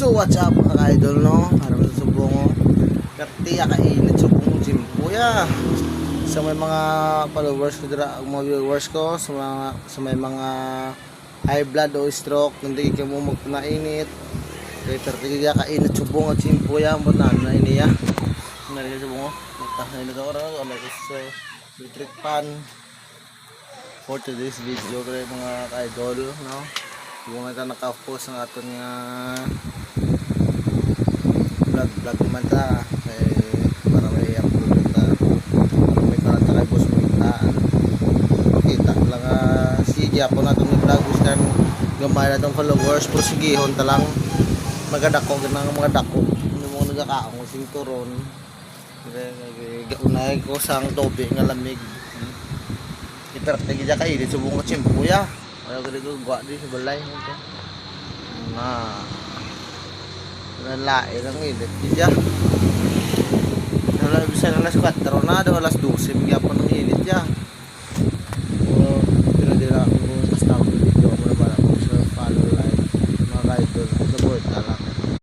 So what's up mga idol, no? Harap sa subong ko. Katiya kainit subong gym kuya. Sa may mga followers ko dira, mga viewers ko, sa may mga high blood o stroke, hindi ka mo magpanainit. Kaya katiya kainit subong at gym kuya, mo na iniya. Nari subong ko. Tahanin na ora, ano sa electric pan. For today's video kay mga idol, no? Kung nga naka-post ang aton nga vlog naman ta para may upload ta, may para ta kay boss mo kita lang sige ako na itong vlog gusto kan gamay na itong followers pero sigihon ta lang magadako ganang mga dako hindi mo nagkakaong singturon unay ko sang tobe nga lamig ipertegi ja kay di subong ko chimpo ya ayaw ko dito gwa di sa balay nito na nalai lang init diya nala bisa alas 4 na do alas 12 magyapon